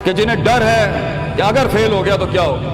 کہ جنہیں ڈر ہے کہ اگر فیل ہو گیا تو کیا ہوگا،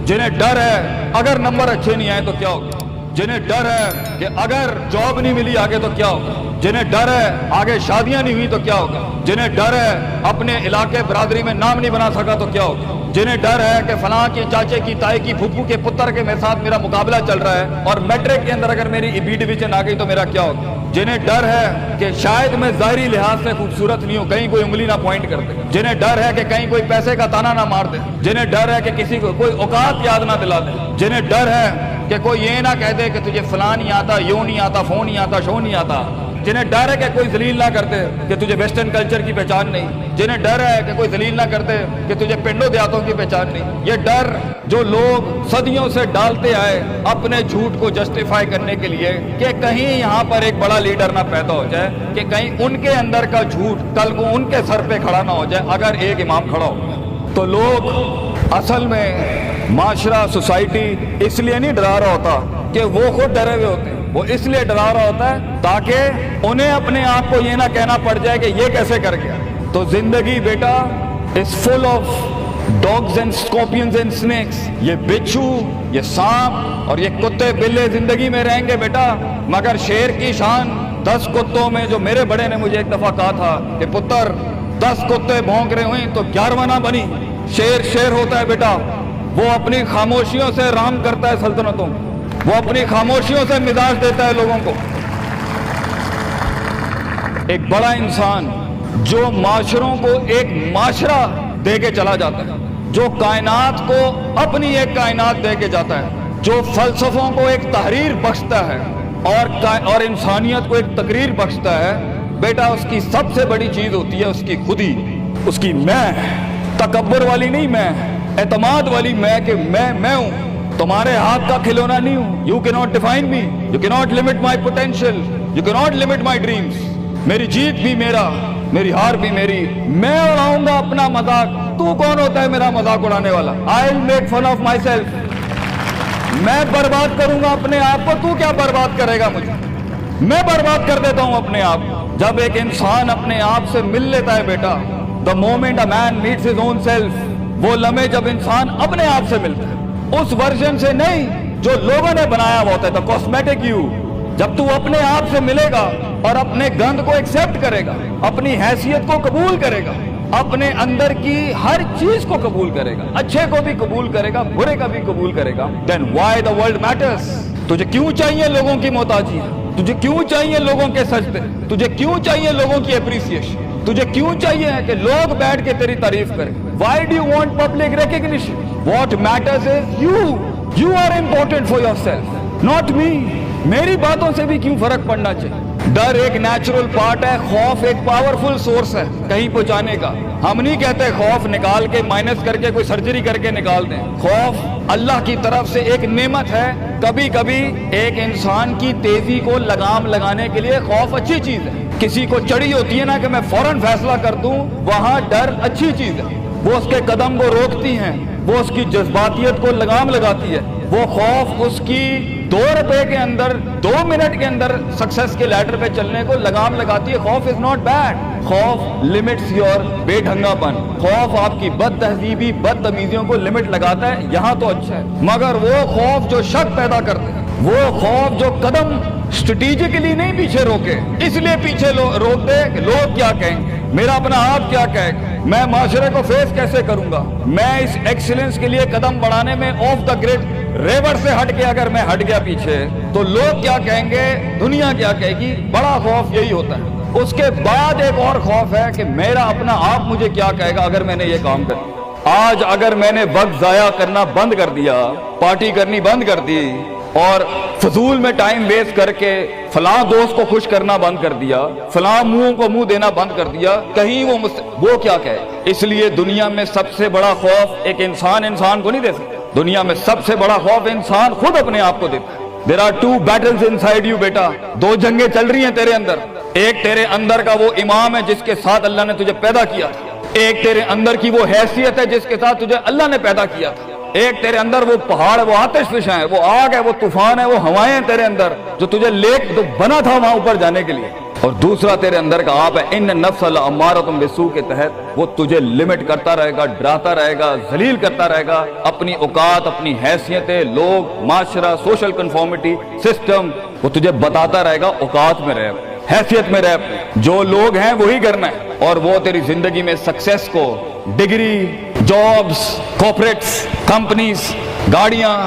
جنہیں ڈر ہے اگر نمبر اچھے نہیں آئے تو کیا ہوگا، جنہیں ڈر ہے کہ اگر جاب نہیں ملی آگے تو کیا ہوگا، جنہیں ڈر ہے آگے شادیاں نہیں ہوئی تو کیا ہوگا، جنہیں ڈر ہے اپنے علاقے برادری میں نام نہیں بنا سکا تو کیا ہوگا، جنہیں ڈر ہے کہ فلاں کی چاچے کی تائی کی پھپھو کے پتر کے میرے ساتھ میرا مقابلہ چل رہا ہے اور میٹرک کے اندر اگر میری بی ڈویژن آ گئی تو میرا کیا ہوگا، جنہیں ڈر ہے کہ شاید میں ظاہری لحاظ سے خوبصورت نہیں ہوں، کہیں کوئی انگلی نہ پوائنٹ کر دے، جنہیں ڈر ہے کہ کہیں کوئی پیسے کا تانا نہ مار دے، جنہیں ڈر ہے کہ کسی کو کوئی اوقات یاد نہ دلا دے، جنہیں ڈر ہے کہ کوئی یہ نہ کہہ دے کہ تجھے فلاں نہیں آتا، یوں نہیں آتا، فون نہیں آتا، شو نہیں آتا، جنہیں ڈر ہے کہ کوئی ذلیل نہ کرتے کہ تجھے ویسٹرن کلچر کی پہچان نہیں، جنہیں ڈر ہے کہ کوئی ذلیل نہ کرتے کہ تجھے پنڈوں دیہاتوں کی پہچان نہیں، یہ ڈر جو لوگ صدیوں سے ڈالتے آئے اپنے جھوٹ کو جسٹیفائی کرنے کے لیے کہ کہیں یہاں پر ایک بڑا لیڈر نہ پیدا ہو جائے، کہ کہیں ان کے اندر کا جھوٹ کل کو ان کے سر پہ کھڑا نہ ہو جائے اگر ایک امام کھڑا ہو، تو لوگ اصل میں معاشرہ سوسائٹی اس لیے نہیں ڈرا رہا ہوتا کہ وہ خود ڈرے ہوئے ہوتے ہیں، وہ اس لیے ڈرا رہا ہوتا ہے تاکہ انہیں اپنے آپ کو یہ نہ کہنا پڑ جائے کہ یہ کیسے کر گیا۔ تو زندگی بیٹا is full of dogs and scorpions and snakes، یہ بچھو، یہ سانپ اور یہ کتے بلے زندگی میں رہیں گے بیٹا، مگر شیر کی شان 10 کتوں میں، جو میرے بڑے نے مجھے ایک دفعہ کہا تھا کہ پتر 10 کتے بھونک رہے ہوئیں تو 11واں نہ بنی، شیر ہوتا ہے بیٹا، وہ اپنی خاموشیوں سے رام کرتا ہے سلطنتوں، وہ اپنی خاموشیوں سے مزاج دیتا ہے لوگوں کو۔ ایک بڑا انسان جو معاشروں کو ایک معاشرہ دے کے چلا جاتا ہے، جو کائنات کو اپنی ایک کائنات دے کے جاتا ہے، جو فلسفوں کو ایک تحریر بخشتا ہے اور انسانیت کو ایک تقریر بخشتا ہے، بیٹا اس کی سب سے بڑی چیز ہوتی ہے اس کی خودی، اس کی میں، تکبر والی نہیں میں، اعتماد والی میں کہ میں ہوں، تمہارے ہاتھ کا کھلونا نہیں ہوں، you cannot define me, you cannot limit my potential, you cannot limit my dreams، میری جیت بھی میرا، میری ہار بھی میری، میں اڑاؤں گا اپنا مذاق، تو کون ہوتا ہے میرا مذاق اڑانے والا، I'll make fun of myself، میں برباد کروں گا اپنے آپ کو، تو کیا برباد کرے گا مجھے، میں برباد کر دیتا ہوں اپنے آپ۔ جب ایک انسان اپنے آپ سے مل لیتا ہے بیٹا، the moment a man meets his own self، وہ لمحے جب انسان اپنے آپ سے ملتا ہے، اس ورژن سے نہیں جو لوگوں نے بنایا ہوا ہوتا ہے، the cosmetic you، جب تو اپنے آپ سے ملے گا اور اپنے گند کو ایکسیپٹ کرے گا، اپنی حیثیت کو قبول کرے گا، اپنے اندر کی ہر چیز کو قبول کرے گا، اچھے کو بھی قبول کرے گا، برے کا بھی قبول کرے گا، then why the world matters، تجھے کیوں چاہیے لوگوں کی محتاجی، تجھے کیوں چاہیے لوگوں کے سجدے، تجھے کیوں چاہیے لوگوں کی اپریسیشن، تجھے کیوں چاہیے کہ لوگ بیٹھ کے تیری تعریف کریں، why do you want public recognition، what matters is you are important for yourself not me، میری باتوں سے بھی کیوں فرق پڑنا چاہیے۔ ڈر ایک نیچرل پارٹ ہے، خوف ایک پاورفل سورس ہے کہیں پہنچانے کا، ہم نہیں کہتے خوف نکال کے مائنس کر کے کوئی سرجری کر کے نکال دیں، خوف اللہ کی طرف سے ایک نعمت ہے، کبھی کبھی ایک انسان کی تیزی کو لگام لگانے کے لیے خوف اچھی چیز ہے، کسی کو چڑی ہوتی ہے نا کہ میں فوراً فیصلہ کر دوں، وہاں ڈر اچھی چیز ہے، وہ اس کے قدم کو روکتی ہیں، وہ اس کی جذباتیت کو لگام لگاتی ہے، وہ خوف اس کی 2 روپے کے اندر 2 منٹ کے اندر سکسس کے لیڈر پہ چلنے کو لگام لگاتی ہے۔ خوف از ناٹ بیڈ، خوف لمٹس یور بے ڈھنگا پن، خوف آپ کی بد تہذیبی بد تمیزیوں کو لمٹ لگاتا ہے، یہاں تو اچھا ہے، مگر وہ خوف جو شک پیدا کرتے ہیں، وہ خوف جو قدم اسٹریٹجکلی نہیں پیچھے روکے، اس لیے پیچھے روک دے کہ لوگ کیا کہیں گے، میرا اپنا آپ کیا کہے گا، میں معاشرے کو فیس کیسے کروں گا، میں اس ایکسیلنس کے لیے قدم بڑھانے میں آف دا گریڈ ریور سے ہٹ کے اگر میں ہٹ گیا پیچھے تو لوگ کیا کہیں گے، دنیا کیا کہے گی، بڑا خوف یہی ہوتا ہے۔ اس کے بعد ایک اور خوف ہے کہ میرا اپنا آپ مجھے کیا کہے گا اگر میں نے یہ کام کر دیا۔ آج اگر میں نے وقت ضائع کرنا بند کر دیا، پارٹی کرنی بند کر دی اور فضول میں ٹائم ویسٹ کر کے فلاں دوست کو خوش کرنا بند کر دیا، فلاں منہ کو منہ دینا بند کر دیا، کہیں وہ کیا کہے۔ اس لیے دنیا میں سب سے بڑا خوف ایک انسان کو نہیں دے سکتا، دنیا میں سب سے بڑا خوف انسان خود اپنے آپ کو دیتا ہے۔ There are 2 battles inside you بیٹا، 2 جنگیں چل رہی ہیں تیرے اندر، ایک تیرے اندر کا وہ امام ہے جس کے ساتھ اللہ نے تجھے پیدا کیا تھا، ایک تیرے اندر کی وہ حیثیت ہے جس کے ساتھ تجھے اللہ نے پیدا کیا تھا، ایک تیرے اندر وہ پہاڑ، وہ آتش فشاں ہے، وہ آگ ہے، وہ طوفان ہے، وہ ہوائیں ہیں تیرے اندر جو تجھے تو بنا تھا وہاں اوپر جانے کے لیے۔ اور دوسرا تیرے اندر کا آپ ہے ان نفس لامارۃ بالسوء کے تحت وہ تجھے لمٹ کرتا رہے گا، ڈراتا رہے گا، ذلیل کرتا رہے گا، اپنی اوقات، اپنی حیثیتیں، لوگ، معاشرہ، سوشل کنفارمیٹی، سسٹم، وہ تجھے بتاتا رہے گا اوقات میں رہ، حیثیت میں رہ، جو لوگ ہیں وہی کرنا ہے، اور وہ تیری زندگی میں سکسیس کو، ڈگری، جابز، کارپوریٹس، کمپنیز، گاڑیاں،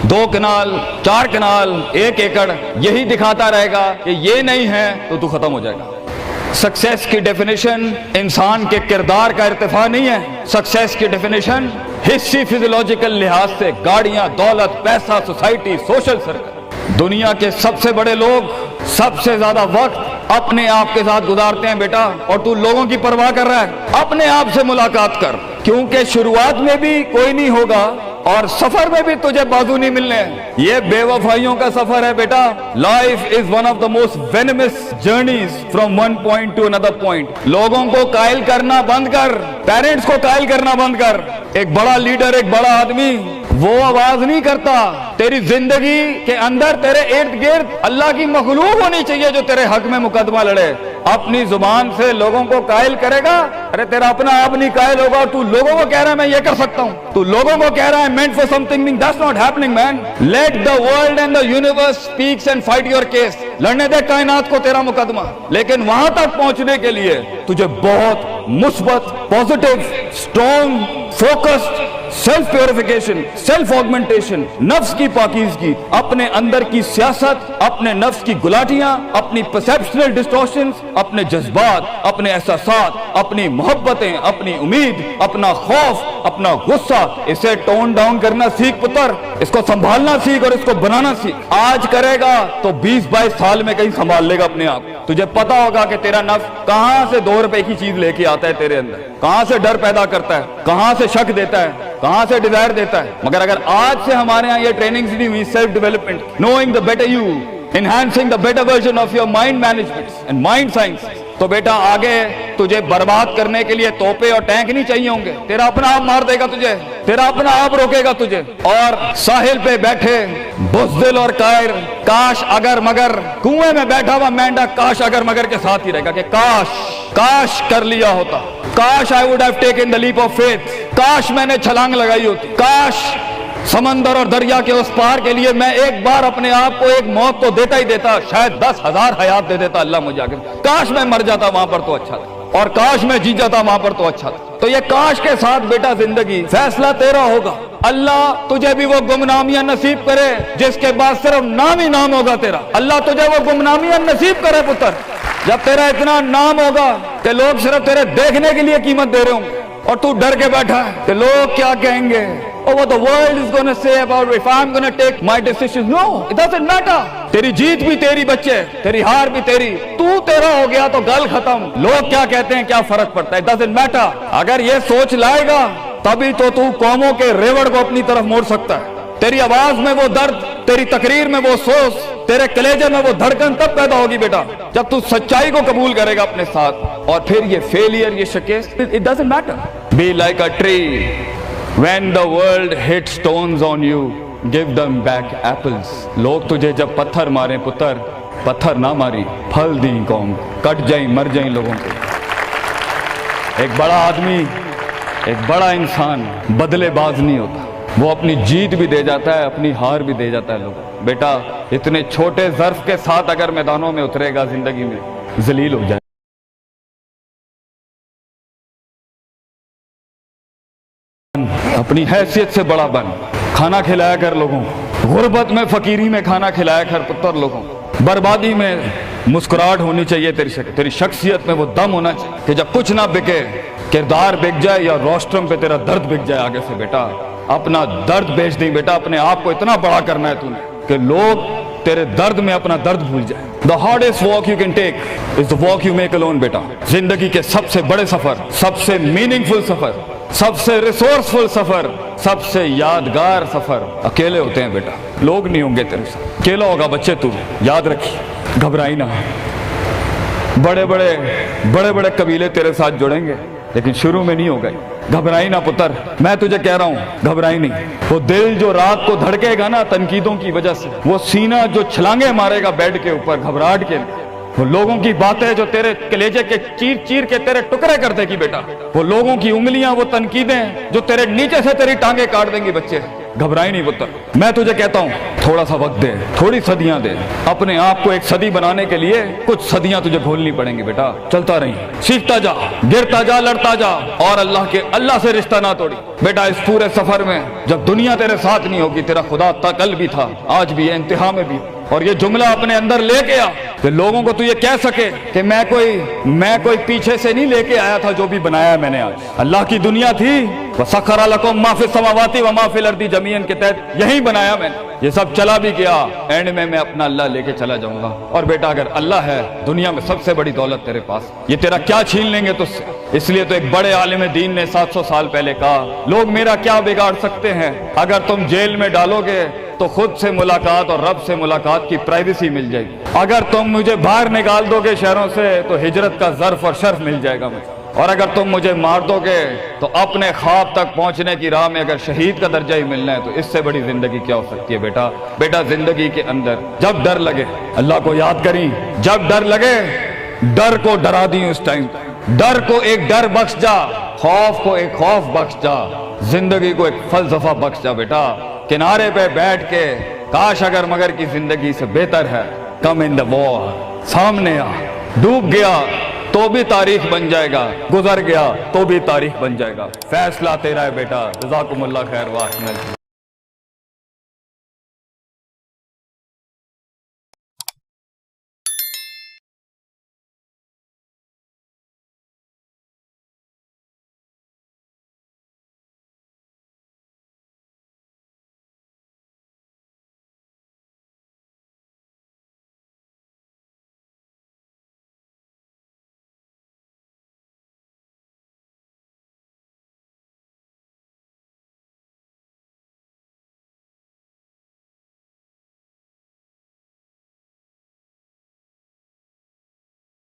2 کنال، 4 کنال، 1 ایکڑ، یہی دکھاتا رہے گا کہ یہ نہیں ہے تو ختم ہو جائے گا۔ سکسیس کی ڈیفینیشن انسان کے کردار کا ارتفاع نہیں ہے، سکسیس کی ڈیفینیشن حصی فزیولوجیکل لحاظ سے گاڑیاں، دولت، پیسہ، سوسائٹی، سوشل سرکل۔ دنیا کے سب سے بڑے لوگ سب سے زیادہ وقت اپنے آپ کے ساتھ گزارتے ہیں بیٹا، اور تو لوگوں کی پرواہ کر رہا ہے؟ اپنے آپ سے ملاقات کر، کیونکہ شروعات میں بھی کوئی نہیں ہوگا اور سفر میں بھی تجھے بازو نہیں ملنے۔ یہ بے وفائیوں کا سفر ہے بیٹا۔ Life is one of the most venomous journeys from one point to another point. لوگوں کو قائل کرنا بند کر، پیرنٹس کو قائل کرنا بند کر۔ ایک بڑا لیڈر، ایک بڑا آدمی وہ آواز نہیں کرتا، تیری زندگی کے اندر تیرے ارد گرد اللہ کی مخلوق ہونی چاہیے جو تیرے حق میں مقدمہ لڑے۔ اپنی زبان سے لوگوں کو قائل کرے گا، ارے تیرا اپنا آپ نہیں قائل ہوگا، اور تو لوگوں کو کہہ رہا ہے میں یہ کر سکتا ہوں، تو لوگوں کو کہہ رہا ہے meant for something, that's not happening man. Let the world and the universe speaks and fight your case. لڑنے دے کائنات کو تیرا مقدمہ، لیکن وہاں تک پہنچنے کے لیے تجھے بہت مثبت، positive, strong, focused, self purification, self augmentation, نفس کی پاکیزگی، اپنے اندر کی سیاست، اپنے نفس کی گلاٹیاں، اپنی پرسیپشنل ڈسٹورشنز، اپنے جذبات، اپنے احساسات، اپنی محبتیں، اپنی امید، اپنا خوف، اپنا غصہ، اسے ٹون ڈاؤن کرنا سیکھ پتر، اس کو سنبھالنا سیکھ اور اس کو بنانا سیکھ۔ آج کرے گا تو 20-22 سال میں کہیں سنبھال لے گا اپنے آپ۔ تجھے پتا ہوگا کہ تیرا نفس کہاں سے 2 روپے کی چیز لے کے آتا ہے تیرے اندر، کہاں سے ڈر پیدا کرتا ہے، کہاں سے شک دیتا ہے، کہاں سے ڈیزائر دیتا ہے۔ مگر اگر آج سے ہمارے ہاں یہ ٹریننگز نہیں ہوئی، self development, knowing the better you, enhancing the better version of your mind management and mind science, تو بیٹا آگے تجھے برباد کرنے کے لیے توپے اور ٹینک نہیں چاہیے ہوں گے، تیرا اپنا آپ مار دے گا تجھے، تیرا اپنا آپ روکے گا تجھے۔ اور ساحل پہ بیٹھے بزدل اور قائر، کاش اگر مگر، کنویں میں بیٹھا ہوا مینڈا کاش اگر مگر کے ساتھ ہی رہے گا کہ کاش کر لیا ہوتا، کاش I would have taken the leap of faith، کاش میں نے چھلانگ لگائی ہوتی، کاش سمندر اور دریا کے اس پار کے لیے میں ایک بار اپنے آپ کو ایک موت تو دیتا ہی دیتا، شاید 10,000 حیات دے دیتا اللہ مجھے آگے، کاش میں مر جاتا وہاں پر تو اچھا تھا، اور کاش میں جی جاتا وہاں پر تو اچھا تھا۔ تو یہ کاش کے ساتھ بیٹا زندگی، فیصلہ تیرا ہوگا۔ اللہ تجھے بھی وہ گمنامیاں نصیب کرے جس کے بعد صرف نام ہی نام ہوگا تیرا، اللہ تجھے وہ گمنامیاں نصیب کرے پتر، جب تیرا اتنا نام ہوگا کہ لوگ صرف تیرے دیکھنے کے لیے قیمت دے رہے ہوں گے، اور تو ڈر کے بیٹھا ہے کہ لوگ کیا کہیں گے، oh what the world is going to say about if I'm going to take my decisions. No, it doesn't matter. تیری جیت بھی تیری بچے، تیری ہار بھی تیری، تو تیرا ہو گیا تو گل ختم، لوگ کیا کہتے ہیں کیا فرق پڑتا ہے، it doesn't matter۔ اگر یہ سوچ لائے گا تبھی تو قوموں کے ریوڑ کو اپنی طرف موڑ سکتا ہے۔ تیری آواز میں وہ درد، تیری تقریر میں وہ سوز، تیرے کلیجے میں وہ دھڑکن تب پیدا ہوگی بیٹا جب تو سچائی کو قبول کرے گا اپنے ساتھ، اور پھر یہ فیلئر، یہ شکست، it doesn't matter۔ Be like a tree when the world hits stones on you, give them back apples۔ لوگ تجھے جب پتھر ماریں پتر، پتھر نہ ماری، پھل دیں قوم، کٹ جائیں مر جائیں لوگوں کو۔ ایک بڑا آدمی، ایک بڑا انسان بدلے باز نہیں ہوتا، وہ اپنی جیت بھی دے جاتا ہے، اپنی ہار بھی دے جاتا ہے لوگ۔ بیٹا اتنے چھوٹے ظرف کے ساتھ اگر میدانوں میں اترے گا زندگی میں، ذلیل ہو جائے۔ اپنی حیثیت سے بڑا بن، کھانا کھلایا کر لوگوں، غربت میں فقیری میں کھانا کھلایا کر پتر لوگوں، بربادی میں مسکراہٹ ہونی چاہیے تیری شخصیت میں وہ دم ہونا چاہیے کہ جب کچھ نہ بکے، کردار بک جائے یا روسٹرم پہ تیرا درد بک جائے آگے سے، بیٹا اپنا درد بیچ دیں بیٹا، اپنے آپ کو اتنا بڑا کرنا ہے تو نے کہ لوگ تیرے درد میں اپنا درد بھول جائے۔ The hardest walk you can take is the walk you make alone بیٹا۔ زندگی کے سب سے بڑے سفر، سب سے میننگ فل سفر، سب سے ریسورسفل سفر، سب سے یادگار سفر اکیلے ہوتے ہیں بیٹا، لوگ نہیں ہوں گے تیرے ساتھ، اکیلا ہوگا بچے تو، یاد رکھی، گھبرائی نہ۔ بڑے بڑے قبیلے تیرے ساتھ جڑیں گے لیکن شروع میں نہیں ہو گئے، گھبرائی نہ پتر، میں تجھے کہہ رہا ہوں گھبرائی نہیں۔ وہ دل جو رات کو دھڑکے گا نا تنقیدوں کی وجہ سے، وہ سینہ جو چھلانگے مارے گا بیڈ کے اوپر گھبراہٹ کے، وہ لوگوں کی باتیں جو تیرے کلیجے کے چیر چیر کے تیرے ٹکڑے کر دے گی بیٹا، وہ لوگوں کی انگلیاں، وہ تنقیدیں جو تیرے نیچے سے تیری ٹانگیں کاٹ دیں گی بچے، گھبرائی نہیں پتر۔ میں تجھے کہتا ہوں تھوڑا سا وقت دے، تھوڑی صدیاں دے، اپنے آپ کو ایک صدی بنانے کے لیے کچھ صدیاں تجھے گھولنی پڑیں گی بیٹا، چلتا رہی، سیکھتا جا، گرتا جا، لڑتا جا، اور اللہ سے رشتہ نہ توڑی بیٹا۔ اس پورے سفر میں جب دنیا تیرے ساتھ نہیں ہوگی، تیرا خدا کل بھی تھا، آج بھی ہے، انتہا میں بھی، اور یہ جملہ اپنے اندر لے کے آ کہ لوگوں کو تو یہ کہہ سکے کہ میں کوئی پیچھے سے نہیں لے کے آیا تھا، جو بھی بنایا میں نے آج اللہ کی دنیا تھی، وَسَخَّرَ لَكُم مَّا فِي السَّمَاوَاتِ وَمَا فِي الْأَرْضِ جَمِيعًا کے تحت یہی بنایا میں نے، یہ سب چلا بھی گیا، اینڈ میں اپنا اللہ لے کے چلا جاؤں گا۔ اور بیٹا اگر اللہ ہے دنیا میں سب سے بڑی دولت تیرے پاس، یہ تیرا کیا چھین لیں گے تجھ سے؟ اس لیے تو ایک بڑے عالم دین نے 700 سال پہلے کہا، لوگ میرا کیا بگاڑ سکتے ہیں؟ اگر تم جیل میں ڈالو گے تو خود سے ملاقات اور رب سے ملاقات کی پرائیویسی مل جائے گی، اگر تم مجھے باہر نکال دو گے شہروں سے تو ہجرت کا ظرف اور شرف مل جائے گا مجھے، اور اگر تم مجھے مار دو گے تو اپنے خواب تک پہنچنے کی راہ میں اگر شہید کا درجہ ہی ملنا ہے تو اس سے بڑی زندگی کیا ہو سکتی ہے بیٹا؟ بیٹا زندگی کے اندر جب ڈر لگے اللہ کو یاد کریں، جب ڈر لگے ڈر کو ڈرا دیں، اس ٹائم ڈر کو ایک ڈر بخش جا، خوف کو ایک خوف بخش جا، زندگی کو ایک فلسفہ بخش جا بیٹا۔ کنارے پہ بیٹھ کے کاش اگر مگر کی زندگی سے بہتر ہے، کم ان دا وار، سامنے آ، ڈوب گیا تو بھی تاریخ بن جائے گا، گزر گیا تو بھی تاریخ بن جائے گا، فیصلہ تیرا ہے بیٹا۔ جزاکم اللہ خیر۔